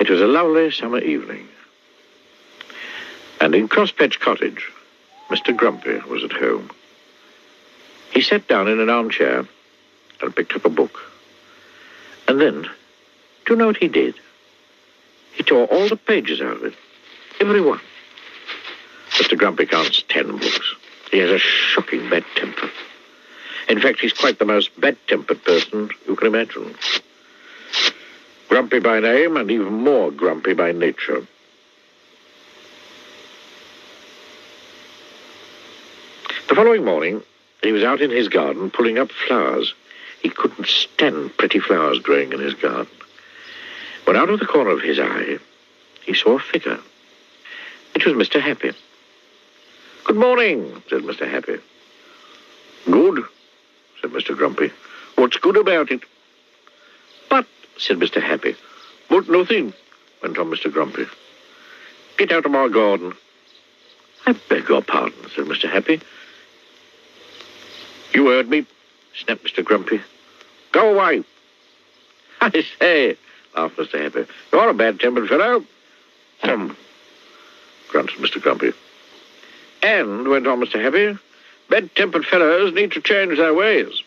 It was a lovely summer evening, and in Crosspatch Cottage, Mr. Grumpy was at home. He sat down in an armchair and picked up a book. And then, do you know what he did? He tore all the pages out of it. Every one. Mr. Grumpy can't stand books. He has a shocking bad temper. In fact, he's quite the most bad-tempered person you can imagine. Grumpy by name and even more grumpy by nature. The following morning, he was out in his garden pulling up flowers. He couldn't stand pretty flowers growing in his garden. When out of the corner of his eye, he saw a figure. It was Mr. Happy. "Good morning," said Mr. Happy. "Good," said Mr. Grumpy. "What's good about it?" "But," said Mr. Happy. "But nothing," went on Mr. Grumpy. "Get out of my garden." "I beg your pardon," said Mr. Happy. "You heard me," snapped Mr. Grumpy. "Go away." "I say," laughed Mr. Happy, "you're a bad-tempered fellow." Grunted Mr. Grumpy. "And," went on Mr. Happy, "bad-tempered fellows need to change their ways."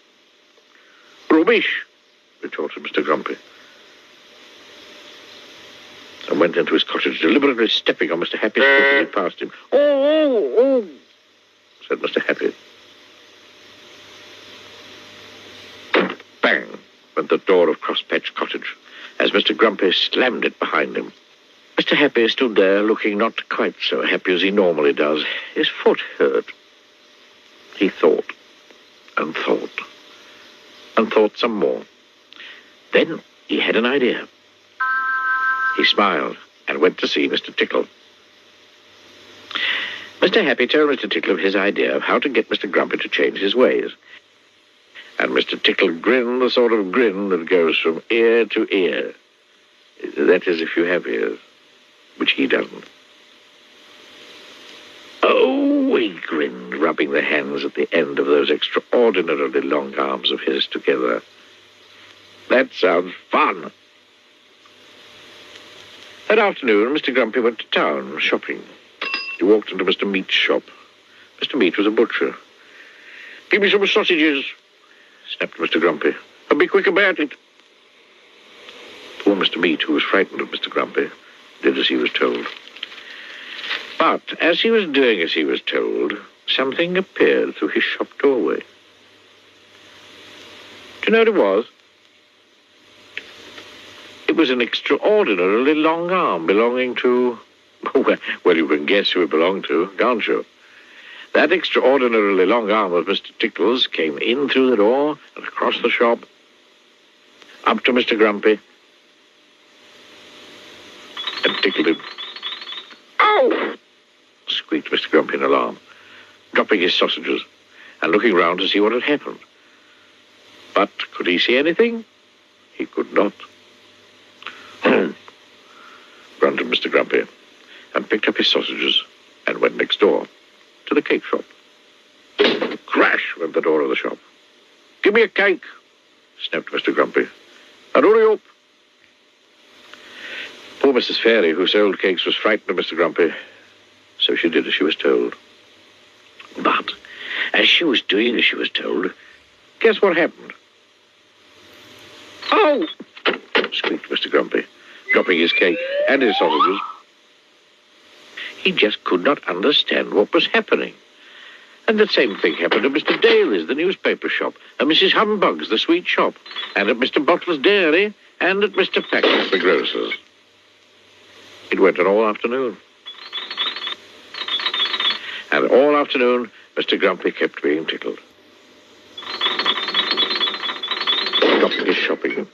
"Rubbish," retorted Mr. Grumpy, and went into his cottage, deliberately stepping on Mr. Happy's foot as he passed him. Oh, said Mr. Happy. Bang went the door of Crosspatch Cottage as Mr. Grumpy slammed it behind him. Mr. Happy stood there looking not quite so happy as he normally does. His foot hurt. He thought and thought and thought some more. Then he had an idea. He smiled and went to see Mr. Tickle. Mr. Happy told Mr. Tickle of his idea of how to get Mr. Grumpy to change his ways. And Mr. Tickle grinned the sort of grin that goes from ear to ear. That is, if you have ears, which he doesn't. Oh, he grinned, rubbing the hands at the end of those extraordinarily long arms of his together. That sounds fun. That afternoon, Mr. Grumpy went to town shopping. He walked into Mr. Meat's shop. Mr. Meat was a butcher. "Give me some sausages," snapped Mr. Grumpy, "and be quick about it." Poor Mr. Meat, who was frightened of Mr. Grumpy, did as he was told. But as he was doing as he was told, something appeared through his shop doorway. Do you know what it was? It was an extraordinarily long arm belonging to... Well, you can guess who it belonged to, can't you? That extraordinarily long arm of Mr. Tickle's came in through the door and across the shop, up to Mr. Grumpy, and tickled him. "Ow!" squeaked Mr. Grumpy in alarm, dropping his sausages and looking round to see what had happened. But could he see anything? He could not. Grunted Mr. Grumpy, and picked up his sausages and went next door to the cake shop. Crash went the door of the shop. "Give me a cake," snapped Mr. Grumpy, "and hurry up." Poor Mrs. Fairy, who sold cakes, was frightened of Mr. Grumpy, so she did as she was told. But as she was doing as she was told, guess what happened? "Oh!" squeaked Mr. Grumpy, dropping his cake and his sausages. He just could not understand what was happening. And the same thing happened at Mr. Daly's, the newspaper shop, at Mrs. Humbug's, the sweet shop, and at Mr. Bottle's dairy, and at Mr. Packard's, the grocer's. It went on all afternoon. And all afternoon, Mr. Grumpy kept being tickled. Dropping his shopping,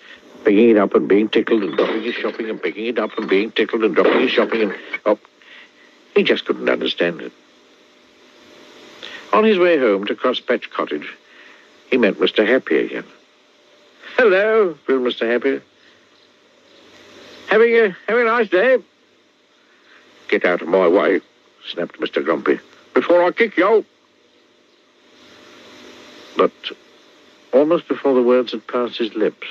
picking it up and being tickled, and dropping his shopping and picking it up and being tickled, and dropping his shopping, and... Oh, he just couldn't understand it. On his way home to Crosspatch Cottage, he met Mr. Happy again. "Hello," grinned Mr. Happy. Having a nice day?" "Get out of my way," snapped Mr. Grumpy, "before I kick you." But almost before the words had passed his lips,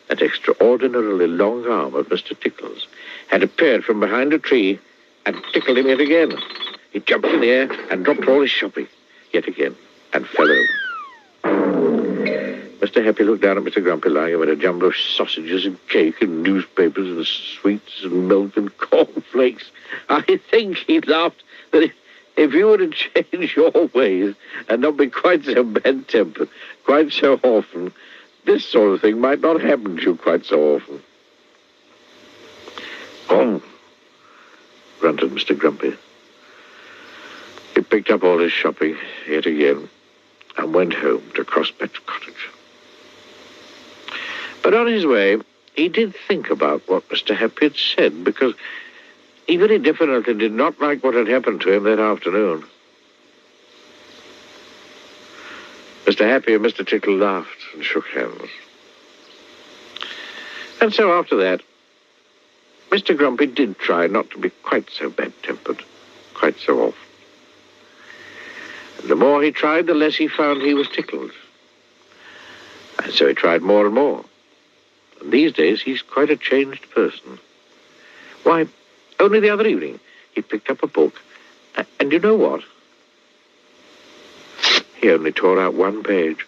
That extraordinarily long arm of Mr. Tickle's had appeared from behind a tree and tickled him yet again. He jumped in the air and dropped all his shopping yet again and fell over. Mr. Happy looked down at Mr. Grumpy lying amid a jumble of sausages and cake and newspapers and sweets and milk and cornflakes. I think he laughed that if you were to change your ways and not be quite so bad-tempered quite so often, this sort of thing might not happen to you quite so often. Oh, grunted Mr. Grumpy. He picked up all his shopping yet again and went home to Crosspatch Cottage. But on his way, he did think about what Mr. Happy had said, because he very definitely did not like what had happened to him that afternoon. Mr. Happy and Mr. Tickle laughed and shook hands. And so after that, Mr. Grumpy did try not to be quite so bad-tempered, quite so often. And the more he tried, the less he found he was tickled. And so he tried more and more. And these days, he's quite a changed person. Why, only the other evening, he picked up a book, and you know what? He only tore out one page.